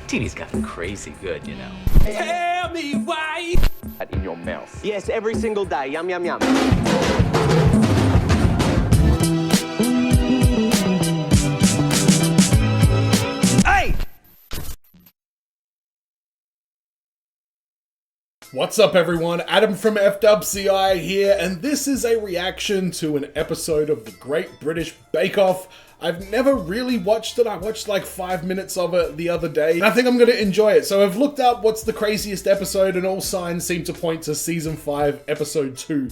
TV's gotten crazy good, you know. Tell me why. In your mouth. Yes, every single day. Yum, yum, yum. Hey! What's up, everyone? Adam from FWCI here, and this is a reaction to an episode of the Great British Bake Off. I've never really watched it. I watched like 5 minutes of it the other day, and I think I'm going to enjoy it. So I've looked up what's the craziest episode, and all signs seem to point to Season 5, Episode 2,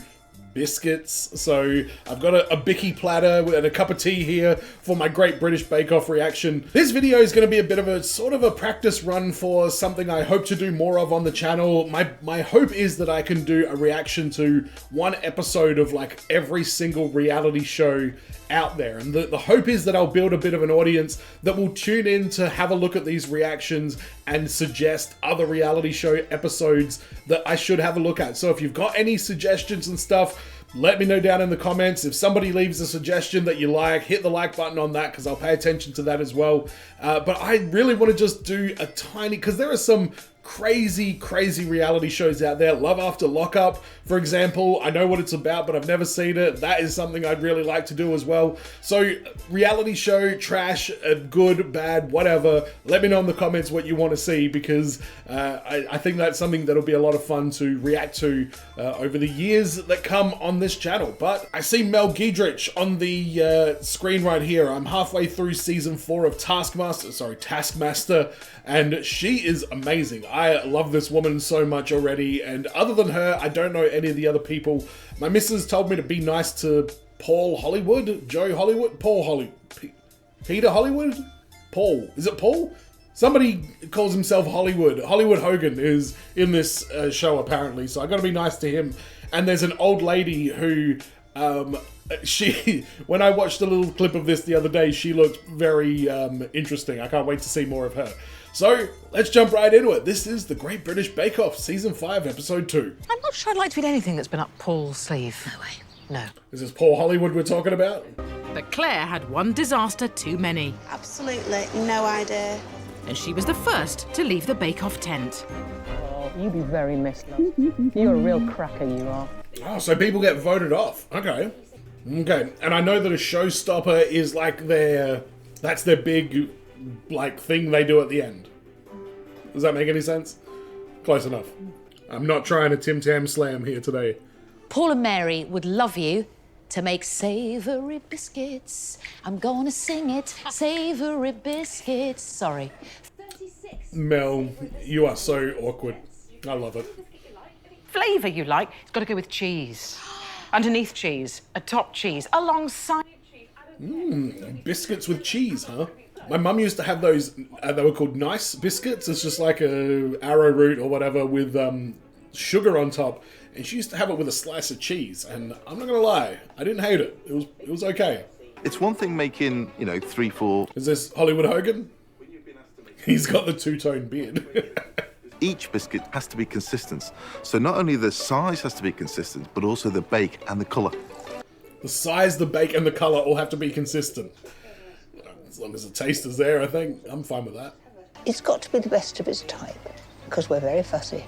biscuits. So I've got a bicky platter and a cup of tea here for my Great British Bake Off reaction. This video is going to be a bit of a sort of a practice run for something I hope to do more of on the channel. My hope is that I can do a reaction to one episode of like every single reality show out there, and the hope is that I'll build a bit of an audience that will tune in to have a look at these reactions and suggest other reality show episodes that I should have a look at. So if you've got any suggestions and stuff, let me know down in the comments. If somebody leaves a suggestion that you like, hit the like button on that, because I'll pay attention to that as well. But I really want to just do a tiny, because there are some crazy reality shows out there. Love After Lockup, for example. I know what it's about, but I've never seen it. That is something I'd really like to do as well. So reality show, trash, good, bad, whatever. Let me know in the comments what you want to see, because I think that's something that'll be a lot of fun to react to over the years that come on this channel. But I see Mel Giedrich on the screen right here. I'm halfway through season 4 of Taskmaster, and she is amazing. I love this woman so much already, and other than her, I don't know any of the other people. My missus told me to be nice to Paul Hollywood, Joe Hollywood, Peter Hollywood? Paul. Is it Paul? Somebody calls himself Hollywood. Hollywood Hogan is in this show apparently, so I gotta be nice to him. And there's an old lady who, when I watched a little clip of this the other day, she looked very interesting. I can't wait to see more of her. So, let's jump right into it. This is the Great British Bake Off, Season 5, Episode 2. I'm not sure I'd like to eat anything that's been up Paul's sleeve. No way. No. Is this Paul Hollywood we're talking about? But Claire had one disaster too many. Absolutely no idea. And she was the first to leave the bake-off tent. Oh, you be very missed, love. You're a real cracker, you are. Oh, so people get voted off. Okay. Okay. And I know that a showstopper is like that's their big, like, thing they do at the end. Does that make any sense? Close enough. I'm not trying to Tim Tam Slam here today. Paul and Mary would love you to make savory biscuits. I'm gonna sing it, savory biscuits. Sorry. Mel, you are so awkward. I love it. Flavour you like, it's got to go with cheese. Underneath cheese, atop cheese, alongside cheese. Biscuits with cheese, huh? My mum used to have those, they were called nice biscuits. It's just like a arrowroot or whatever with sugar on top. And she used to have it with a slice of cheese. And I'm not gonna lie, I didn't hate it. It was okay. It's one thing making, 3, 4... Is this Hollywood Hogan? He's got the two-tone beard. Each biscuit has to be consistent. So not only the size has to be consistent, but also the bake and the colour. The size, the bake, and the colour all have to be consistent. As long as the taste is there, I think. I'm fine with that. It's got to be the best of its type, because we're very fussy.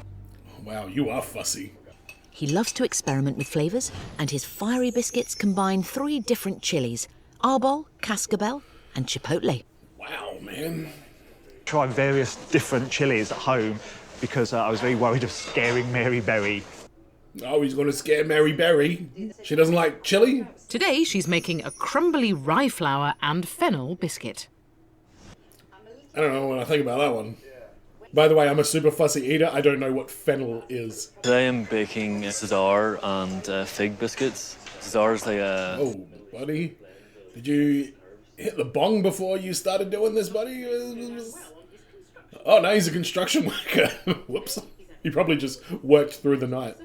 Oh, wow, you are fussy. He loves to experiment with flavours, and his fiery biscuits combine 3 different chilies: arbol, cascabel, and chipotle. Wow, man. Try various different chilies at home because I was very worried of scaring Mary Berry. Oh, he's going to scare Mary Berry. She doesn't like chili? Today she's making a crumbly rye flour and fennel biscuit. I don't know what I think about that one. By the way, I'm a super fussy eater. I don't know what fennel is. Today I'm baking Savory and fig biscuits. Savory's like a... Oh, buddy. Did you hit the bong before you started doing this, buddy? Oh, no, he's a construction worker. Whoops. He probably just worked through the night.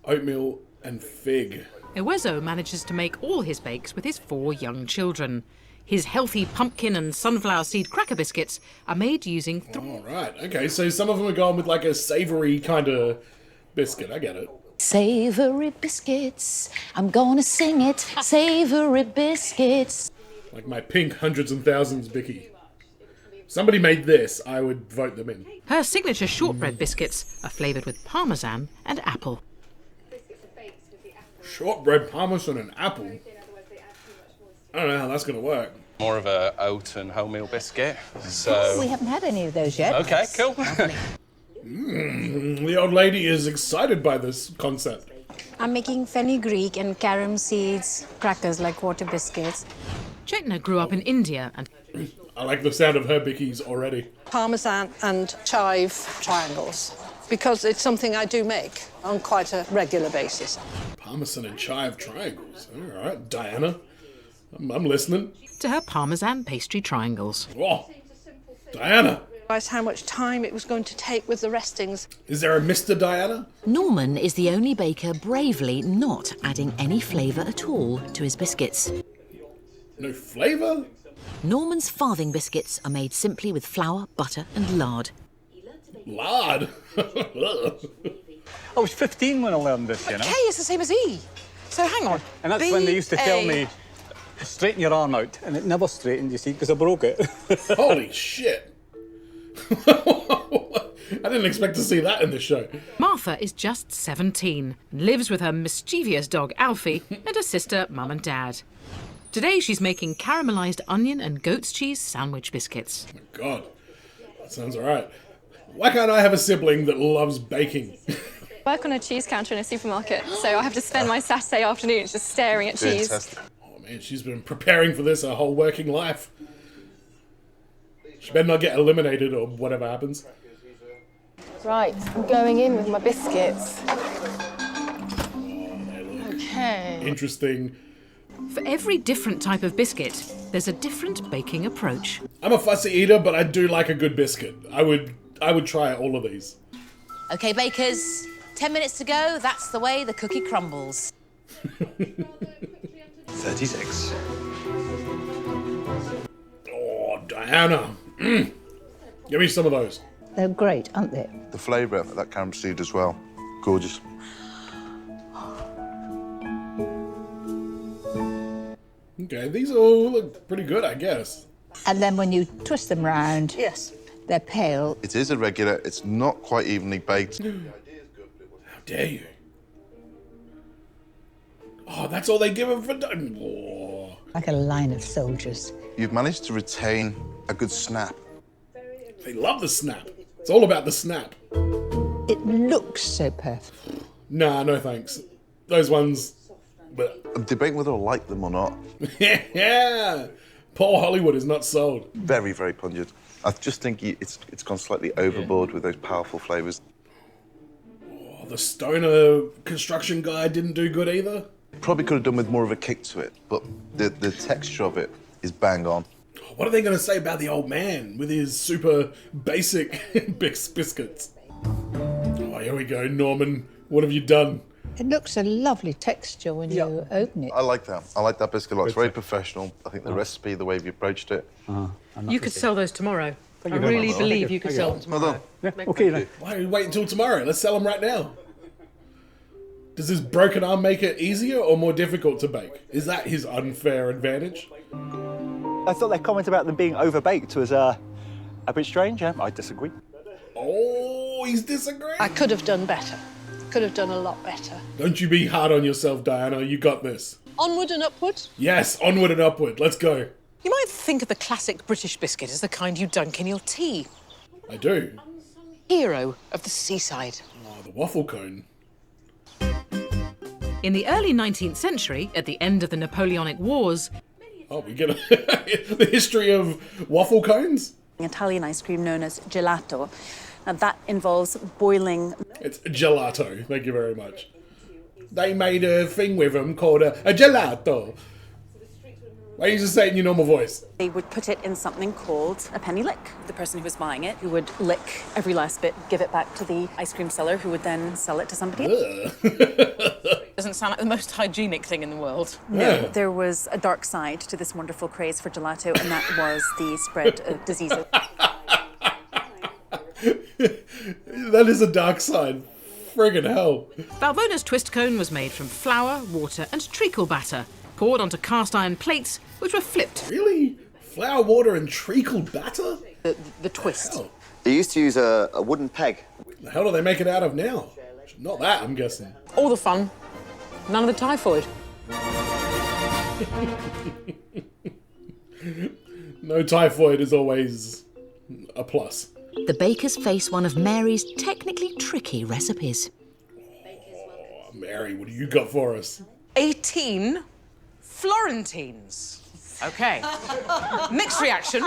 Oatmeal and fig. Ewezo manages to make all his bakes with his 4 young children. His healthy pumpkin and sunflower seed cracker biscuits are made using... All right. Okay, so some of them are going with like a savory kind of biscuit. I get it. Savory biscuits, I'm gonna sing it, savory biscuits. Like my pink hundreds and thousands Bicky. somebody made this, I would vote them in. Her signature shortbread biscuits are flavoured with parmesan and apple. Shortbread, parmesan and apple? I don't know how that's going to work. More of a oat and wholemeal biscuit, so... We haven't had any of those yet. Okay, cool. The old lady is excited by this concept. I'm making fenugreek and carom seeds crackers like water biscuits. Chetna grew up in India and... I like the sound of her bickies already. Parmesan and chive triangles, because it's something I do make on quite a regular basis. Parmesan and chive triangles. All right, Diana. I'm listening. To her parmesan pastry triangles. Oh, Diana. Realised how much time it was going to take with the restings. Is there a Mr. Diana? Norman is the only baker bravely not adding any flavour at all to his biscuits. No flavour? Norman's farthing biscuits are made simply with flour, butter and lard. Lard? I was 15 when I learned this, you know. K is the same as E. So hang on. And that's when they used to tell me, straighten your arm out. And it never straightened, you see, because I broke it. Holy shit. I didn't expect to see that in the show. Martha is just 17 and lives with her mischievous dog Alfie and her sister, Mum and Dad. Today she's making caramelised onion and goat's cheese sandwich biscuits. Oh my God, that sounds alright. Why can't I have a sibling that loves baking? I work on a cheese counter in a supermarket, so I have to spend my Saturday afternoons just staring at cheese. Fantastic. Oh man, she's been preparing for this her whole working life. She better not get eliminated or whatever happens. Right, I'm going in with my biscuits. Okay. Interesting. For every different type of biscuit, there's a different baking approach. I'm a fussy eater, but I do like a good biscuit. I would try all of these. OK, bakers, 10 minutes to go. That's the way the cookie crumbles. 36. Oh, Diana. Give me some of those. They're great, aren't they? The flavour of that carom seed as well. Gorgeous. Okay, these all look pretty good, I guess. And then when you twist them round, yes, they're pale. It is irregular. It's not quite evenly baked. How dare you? Oh, that's all they give them for... Oh. Like a line of soldiers. You've managed to retain a good snap. They love the snap. It's all about the snap. It looks so perfect. Nah, no thanks. Those ones... But... I'm debating whether I like them or not. Yeah! Paul Hollywood is not sold. Very, very pungent. I just think it's gone slightly overboard with those powerful flavours. Oh, the stoner construction guy didn't do good either. Probably could have done with more of a kick to it, but the texture of it is bang on. What are they going to say about the old man with his super basic biscuits? Oh, here we go, Norman. What have you done? It looks a lovely texture when you open it. I like that. I like that biscuit a lot. It's very professional. I think the recipe, the way you approached it. You could sell those tomorrow. I really believe you could sell them tomorrow. Okay, then. Why are you waiting until tomorrow? Let's sell them right now. Does this broken arm make it easier or more difficult to bake? Is that his unfair advantage? I thought their comment about them being overbaked was a bit strange. I disagree. Oh, he's disagreeing. I could have done better. Could have done a lot better. Don't you be hard on yourself, Diana. You got this. Onward and upward. Yes, onward and upward. Let's go. You might think of the classic British biscuit as the kind you dunk in your tea. I do. Hero of the seaside. Oh, the waffle cone. In the early 19th century, at the end of the Napoleonic Wars... Oh, we get the history of waffle cones? Italian ice cream known as gelato. And that involves boiling... It's gelato, thank you very much. They made a thing with them called a gelato. Why don't you just say it in your normal voice? They would put it in something called a penny lick. The person who was buying it, who would lick every last bit, give it back to the ice cream seller, who would then sell it to somebody. Doesn't sound like the most hygienic thing in the world. No, there was a dark side to this wonderful craze for gelato, and that was the spread of diseases. That is a dark side. Friggin' hell. Valvona's twist cone was made from flour, water and treacle batter, poured onto cast iron plates, which were flipped. Really? Flour, water, and treacle batter? The twist. Hell. They used to use a wooden peg. The hell do they make it out of now? Not that, I'm guessing. All the fun, none of the typhoid. No typhoid is always a plus. The bakers face one of Mary's technically tricky recipes. Oh, Mary, what do you got for us? 18 Florentines. Okay. Mixed reaction.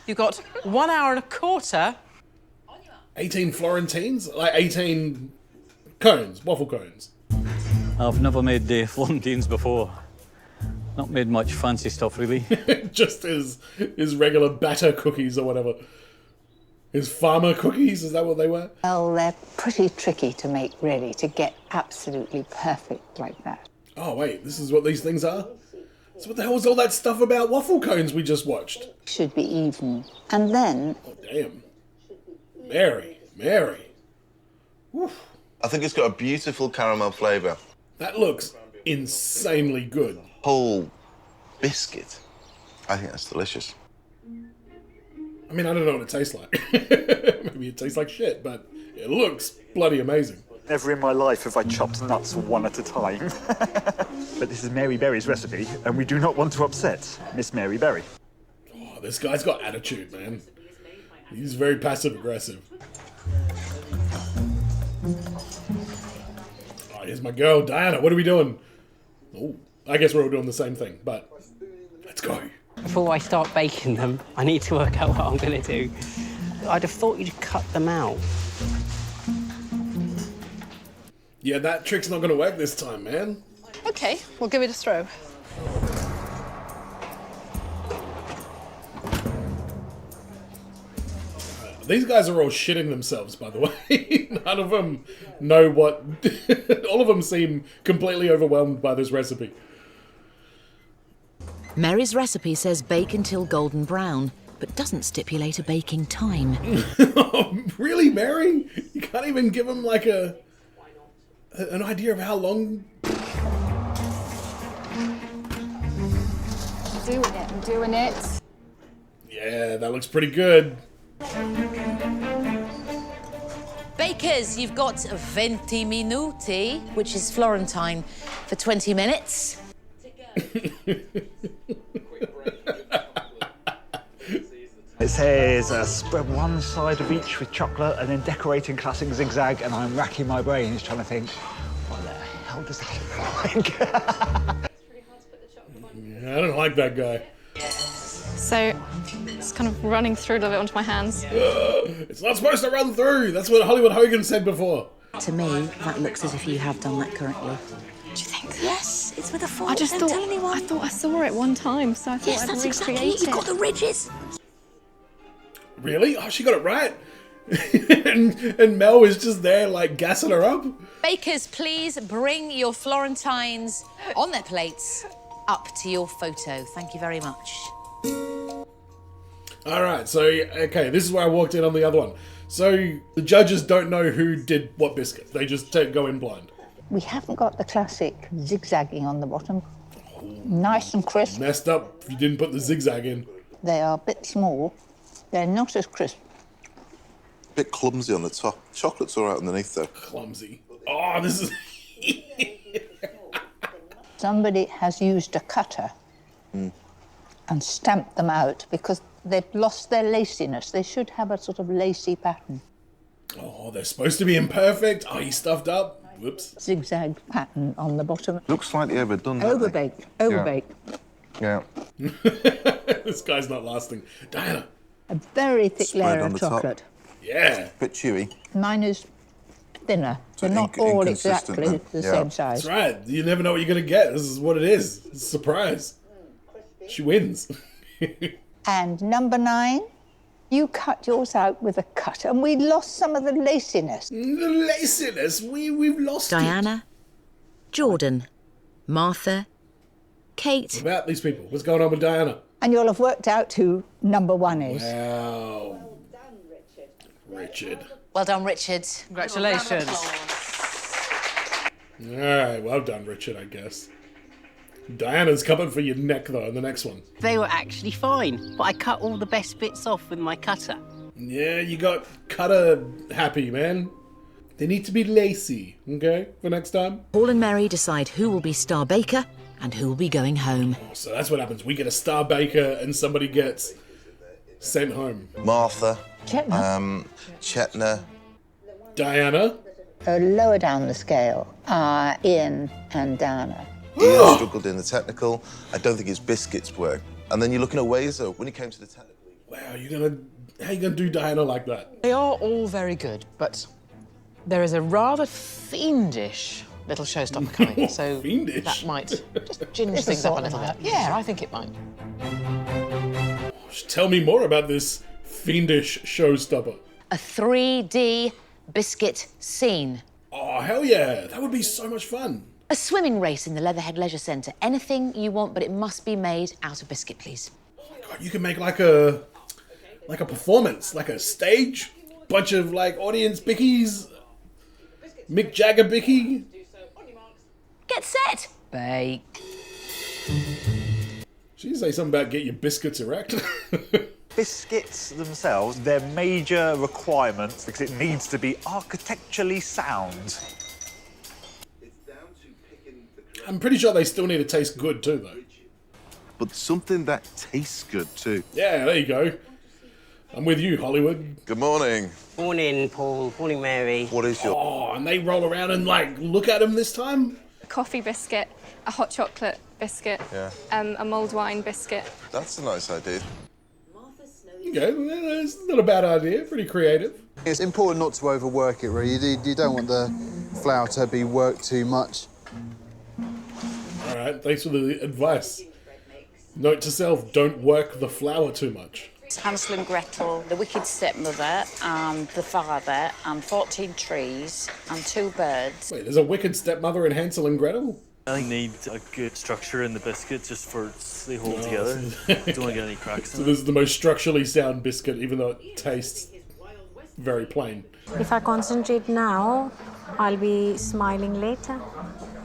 You've got 1 hour and a quarter. 18 Florentines? Like 18 cones, waffle cones. I've never made the Florentines before. Not made much fancy stuff, really. Just his regular batter cookies or whatever. His farmer cookies, is that what they were? Well, they're pretty tricky to make, really, to get absolutely perfect like that. Oh, wait, this is what these things are? So what the hell was all that stuff about waffle cones we just watched? Should be even. And then... Oh, damn. Mary. Oof. I think it's got a beautiful caramel flavour. That looks insanely good. Whole biscuit. I think that's delicious. I mean, I don't know what it tastes like. Maybe it tastes like shit, but it looks bloody amazing. Never in my life have I chopped nuts one at a time. But this is Mary Berry's recipe, and we do not want to upset Miss Mary Berry. Oh, this guy's got attitude, man. He's very passive-aggressive. Oh, here's my girl, Diana. What are we doing? Oh, I guess we're all doing the same thing, but let's go. Before I start baking them, I need to work out what I'm going to do. I'd have thought you'd cut them out. Yeah, that trick's not going to work this time, man. Okay, we'll give it a throw. These guys are all shitting themselves, by the way. None of them know what... All of them seem completely overwhelmed by this recipe. Mary's recipe says bake until golden brown, but doesn't stipulate a baking time. Really, Mary? You can't even give them, like, an idea of how long... I'm doing it. Yeah, that looks pretty good. Bakers, you've got 20 minuti, which is Florentine, for 20 minutes. It says spread one side of each with chocolate and then decorating classic zigzag, and I'm racking my brains trying to think, what the hell does that look like? Yeah, I don't like that guy. So it's kind of running through a little bit onto my hands. It's not supposed to run through. That's what Hollywood Hogan said before. To me, that looks as if you have done that currently. Do you think? Yes, it's with a fork. I just Don't thought, tell anyone. I thought I saw it one time, so I thought Yes, I'd that's recreate exactly it. You've got it. the ridges. Really? Oh, she got it right. and Mel is just there, like, gassing her up. Bakers, please bring your Florentines on their plates up to your photo. Thank you very much. All right, so, okay, this is where I walked in on the other one. So the judges don't know who did what biscuit. They just go in blind. We haven't got the classic zigzagging on the bottom. Nice and crisp. Messed up if you didn't put the zigzag in. They are a bit small. They're not as crisp. Bit clumsy on the top. Chocolate's all right underneath, though. Clumsy. Oh, this is... Somebody has used a cutter and stamped them out because they've lost their laciness. They should have a sort of lacy pattern. Oh, they're supposed to be imperfect. Oh, you stuffed up. Whoops. Zigzag pattern on the bottom. Looks slightly overdone, don't they? Overbaked. Yeah. This guy's not lasting. Diana. A very thick Spread layer on of the top. chocolate. Yeah. Bit chewy. Mine is thinner. So They're not all inconsistent exactly then. the Yeah. same size. That's right. You never know what you're going to get. This is what it is. It's a surprise. She wins. And number 9, you cut yours out with a cutter, and we lost some of the laciness. The laciness? We've lost Diana, Jordan, Martha, Kate. What about these people? What's going on with Diana? And you'll have worked out who number 1 is. Wow. Richard. Well done, Richard. Congratulations. All right, well done, Richard, I guess. Diana's coming for your neck, though, in the next one. They were actually fine, but I cut all the best bits off with my cutter. Yeah, you got cutter happy, man. They need to be lacy, okay, for next time? Paul and Mary decide who will be star baker and who will be going home. So that's what happens. We get a star baker and somebody gets sent home. Martha. Chetna. Chetna. Diana. Lower down the scale are Ian and Dana. Ian struggled in the technical. I don't think his biscuits work. And then you're looking at Wazer. When he came to the technical... Wow, how you gonna do Diana like that? They are all very good, but there is a rather fiendish little showstopper coming, so Fiendish? that might just ginge things up a little bit. Yeah, I think it might. Tell me more about this fiendish showstopper. A 3D biscuit scene. Oh, hell yeah. That would be so much fun. A swimming race in the Leatherhead Leisure Centre. Anything you want, but it must be made out of biscuit, please. God, you can make like a performance, like a stage, bunch of like audience bickies, Mick Jagger bicky. Get set. Bake. She didn't say something about get your biscuits erect. Biscuits themselves, their major requirements, because it needs to be architecturally sound. I'm pretty sure they still need to taste good too, though. But something that tastes good too. Yeah, there you go. I'm with you, Hollywood. Good morning. Morning, Paul. Morning, Mary. What is your... Oh, and they roll around and like look at them this time? Coffee biscuit, a hot chocolate biscuit, Yeah. a mulled wine biscuit. That's a nice idea. Okay, it's not a bad idea. Pretty creative. It's important not to overwork it, really. You don't want the flour to be worked too much. All right, thanks for the advice. Note to self, don't work the flour too much. Hansel and Gretel, the wicked stepmother, and the father, and 14 trees, and 2 birds. Wait, there's a wicked stepmother in Hansel and Gretel? I need a good structure in the biscuit just for they hold together. Don't want to get any cracks So in this is the most structurally sound biscuit, even though it tastes very plain. If I concentrate now, I'll be smiling later.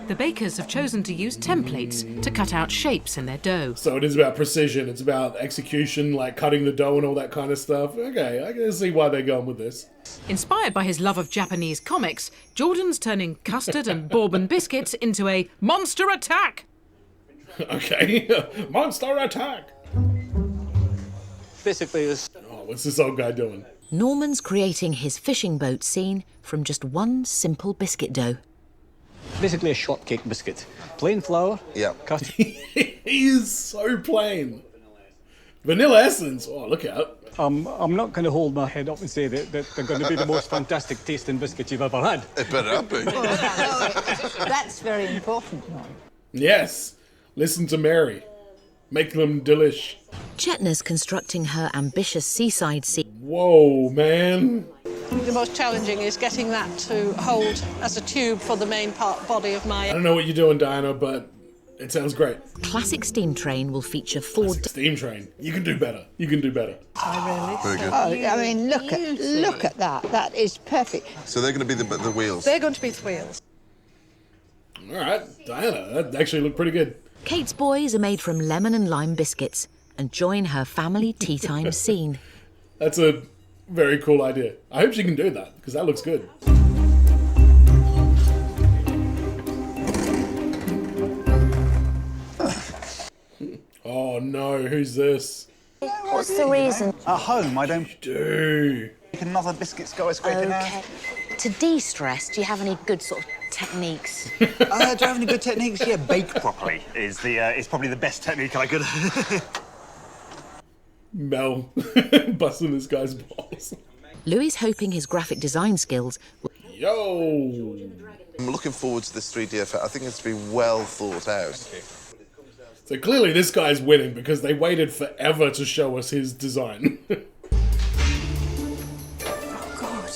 The bakers have chosen to use templates to cut out shapes in their dough. So it is about precision, it's about execution, like cutting the dough and all that kind of stuff. Okay, I can see why they're going with this. Inspired by his love of Japanese comics, Jordan's turning custard and bourbon biscuits into a monster attack. Okay, monster attack. Basically, this. Oh, what's this old guy doing? Norman's creating his fishing boat scene from just one simple biscuit dough. Basically a shortcake biscuit. Plain flour. Yeah. Custard. He is so plain. Vanilla essence. Oh, look out. I'm not going to hold my head up and say that they're going to be the most fantastic tasting biscuits you've ever had. It better not be. That's very important, Norm. Yes. Listen to Mary. Make them delish. Chetna's constructing her ambitious seaside scene. Whoa, man. The most challenging is getting that to hold as a tube for the main body of my... I don't know what you're doing, Diana, but it sounds great. Classic steam train will feature 4... Steam train. You can do better. You can do better. Very good. Oh, I mean, look at that. That is perfect. So they're going to be the wheels. They're going to be the wheels. All right, Diana, that actually looked pretty good. Kate's boys are made from lemon and lime biscuits and join her family tea time scene. That's a very cool idea. I hope she can do that, because that looks good. Oh no, who's this? What's the reason? At home, I don't do. Another biscuit sky scraping Okay. To de-stress, do you have any good sort of techniques? Do I have any good techniques? Yeah, bake properly is probably the best technique I could. Mel busting this guy's balls. Louis hoping his graphic design skills. Yo! I'm looking forward to this 3D effect. I think it's been well thought out. So clearly this guy's winning because they waited forever to show us his design. Oh, God.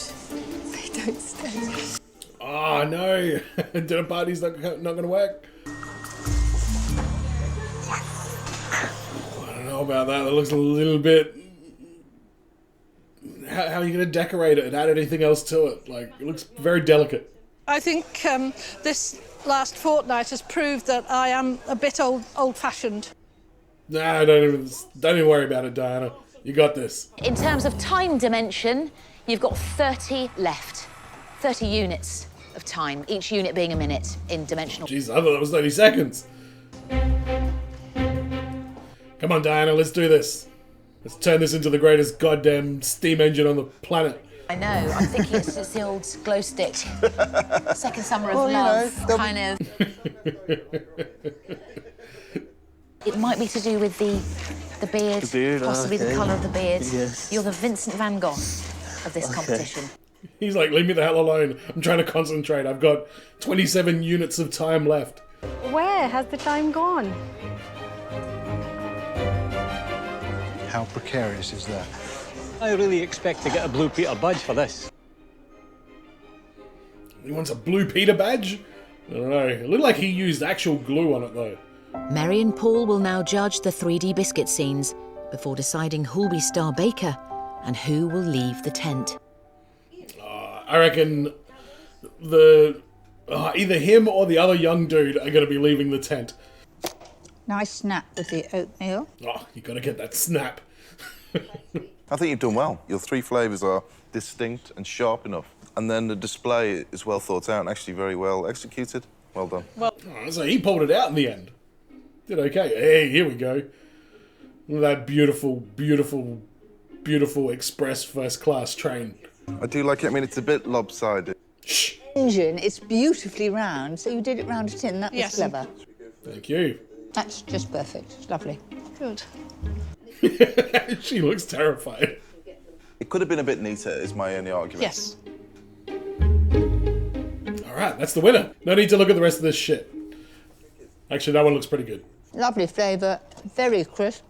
They don't stay. Oh, no. Dinner party's not going to work. I don't know about that. That looks a little bit... How are you going to decorate it and add anything else to it? Like, it looks very delicate. I think this last fortnight has proved that I am a bit old-fashioned. Nah, don't even worry about it, Diana. You got this. In terms of time dimension, you've got 30 left. 30 units of time, each unit being a minute in dimensional. Jeez, I thought that was 30 seconds. Come on, Diana, let's do this. Let's turn this into the greatest goddamn steam engine on the planet. I know, I'm thinking it's the old glow stick. Second summer of Well, you love, know, kind of. It might be to do with the beard, possibly the colour of the beard. Yes. You're the Vincent van Gogh of this competition. He's like, leave me the hell alone. I'm trying to concentrate. I've got 27 units of time left. Where has the time gone? How precarious is that? I really expect to get a Blue Peter badge for this. He wants a Blue Peter badge? I don't know. It looked like he used actual glue on it, though. Mary and Paul will now judge the 3D biscuit scenes before deciding who'll be Star Baker and who will leave the tent. I reckon either him or the other young dude are going to be leaving the tent. Nice snap with the oatmeal. Oh, you got to get that snap. I think you've done well. Your 3 flavours are distinct and sharp enough. And then the display is well thought out and actually very well executed. Well done. Well, so he pulled it out in the end. Did okay. Hey, here we go. Look at that beautiful, beautiful, beautiful express first class train. I do like it. I mean, it's a bit lopsided. Shh. Engine, it's beautifully round, so you did it round a tin. That was clever. Thank you. That's just perfect. It's lovely. Good. She looks terrified. It could have been a bit neater, is my only argument. Yes. All right, that's the winner. No need to look at the rest of this shit. Actually, that one looks pretty good. Lovely flavour, very crisp.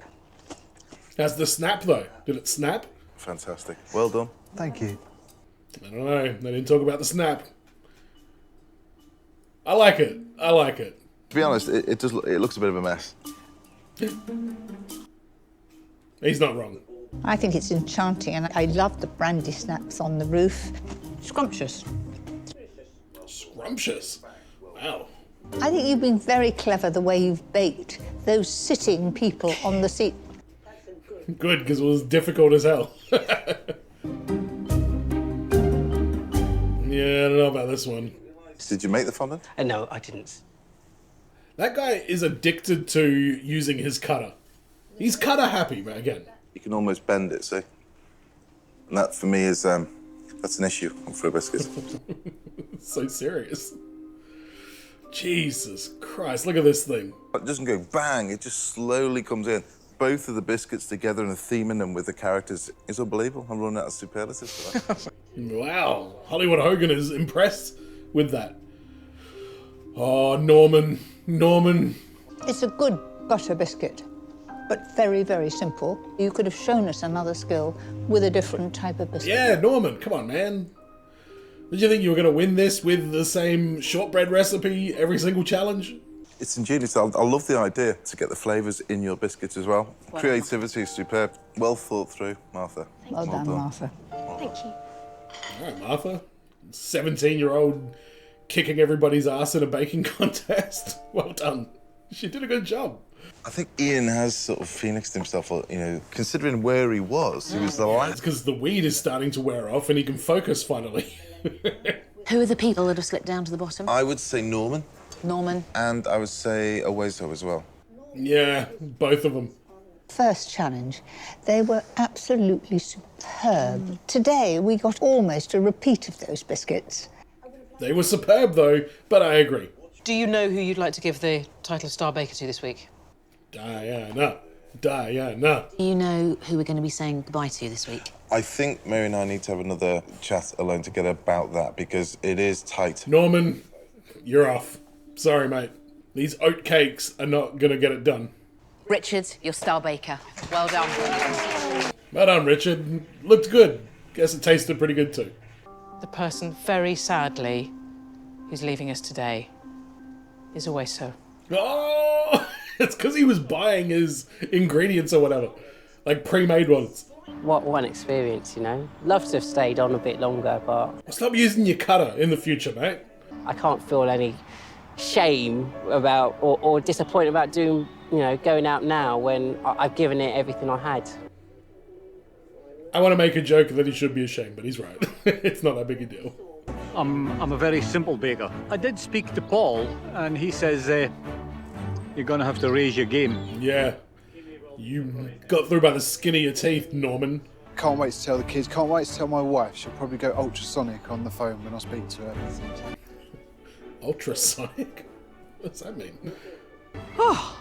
How's the snap, though? Did it snap? Fantastic. Well done. Thank you. I don't know. They didn't talk about the snap. I like it. I like it. To be honest, it looks a bit of a mess. He's not wrong. I think it's enchanting, and I love the brandy snaps on the roof. Scrumptious. Scrumptious? Wow. I think you've been very clever the way you've baked those sitting people on the seat. Good, because it was difficult as hell. Yeah, I don't know about this one. Did you make the fondant? No, I didn't. That guy is addicted to using his cutter. He's cutter happy, man, again. You can almost bend it, see? And that, for me, is that's an issue on fruit biscuits. So serious. Jesus Christ, look at this thing. It doesn't go bang, it just slowly comes in. Both of the biscuits together and the theme in them with the characters is unbelievable. I'm running out of superlatives for that. Wow, Hollywood Hogan is impressed with that. Oh, Norman. It's a good butter biscuit, but very, very simple. You could have shown us another skill with a different type of biscuit. Yeah, Norman, come on, man. Did you think you were going to win this with the same shortbread recipe every single challenge? It's ingenious. I love the idea to get the flavours in your biscuits as well. Wow. Creativity is superb. Well thought through, Martha. Well done, Martha. Thank you. All right, Martha. 17-year-old kicking everybody's ass in a baking contest. Well done. She did a good job. I think Ian has sort of phoenixed himself, you know, considering where he was the last. It's because the weed is starting to wear off and he can focus finally. Who are the people that have slipped down to the bottom? I would say Norman. Norman. And I would say Oweso as well. Yeah, both of them. First challenge, they were absolutely superb. Today, we got almost a repeat of those biscuits. They were superb, though, but I agree. Do you know who you'd like to give the title of Star Baker to this week? Diana. Do you know who we're going to be saying goodbye to this week? I think Mary and I need to have another chat alone together about that because it is tight. Norman, you're off. Sorry, mate. These oat cakes are not going to get it done. Richard, you're Star Baker. Well done. Well done, Richard. Looked good. Guess it tasted pretty good, too. The person, very sadly, who's leaving us today is Oweso. Oh! It's because he was buying his ingredients or whatever. Like pre-made ones. What one experience, you know? Love to have stayed on a bit longer, but... Stop using your cutter in the future, mate. I can't feel any shame about or disappointment about doing, going out now when I've given it everything I had. I want to make a joke that he should be ashamed, but he's right. It's not that big a deal. I'm a very simple baker. I did speak to Paul, and he says you're going to have to raise your game. Yeah. You got through by the skin of your teeth, Norman. Can't wait to tell the kids, can't wait to tell my wife. She'll probably go ultrasonic on the phone when I speak to her. Ultrasonic? What does that mean? Oh,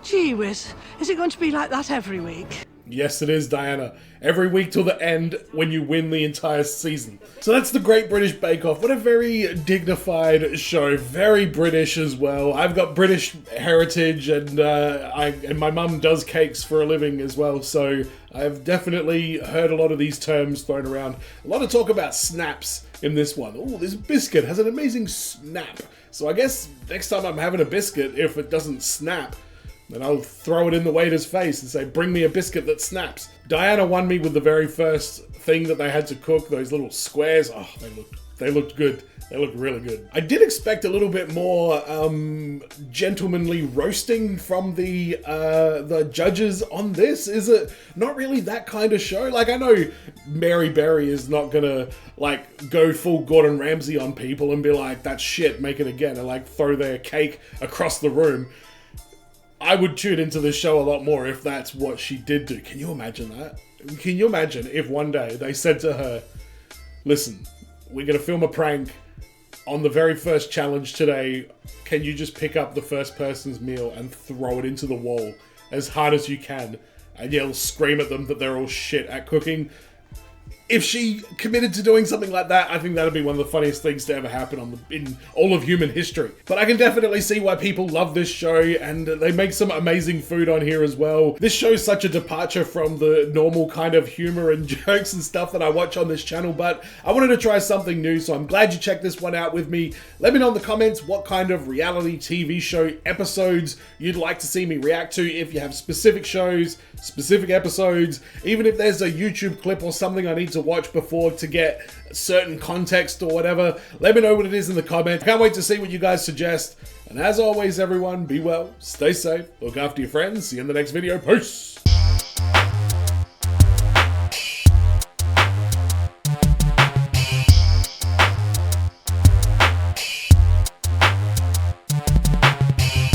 gee whiz. Is it going to be like that every week? Yes, it is, Diana. Every week till the end when you win the entire season. So that's the Great British Bake Off. What a very dignified show. Very British as well. I've got British heritage and my mum does cakes for a living as well. So I've definitely heard a lot of these terms thrown around. A lot of talk about snaps in this one. Oh, this biscuit has an amazing snap. So I guess next time I'm having a biscuit, if it doesn't snap, then I'll throw it in the waiter's face and say, bring me a biscuit that snaps. Diana won me with the very first thing that they had to cook, those little squares. Oh, they looked good. They looked really good. I did expect a little bit more gentlemanly roasting from the judges on this. Is it not really that kind of show? Like, I know Mary Berry is not gonna like go full Gordon Ramsay on people and be like, that's shit, make it again, and like throw their cake across the room. I would tune into this show a lot more if that's what she did do. Can you imagine that? Can you imagine if one day they said to her, listen, we're going to film a prank on the very first challenge today. Can you just pick up the first person's meal and throw it into the wall as hard as you can and yell, scream at them that they're all shit at cooking? If she committed to doing something like that, I think that'd be one of the funniest things to ever happen in all of human history. But I can definitely see why people love this show, and they make some amazing food on here as well. This show's such a departure from the normal kind of humor and jokes and stuff that I watch on this channel, but I wanted to try something new, so I'm glad you checked this one out with me. Let me know in the comments what kind of reality TV show episodes you'd like to see me react to, if you have specific shows, specific episodes, even if there's a YouTube clip or something I need to watch before to get certain context or whatever. Let me know what it is in the comments. I can't wait to see what you guys suggest. And as always, everyone, be well, stay safe, look after your friends. See you in the next video. Peace!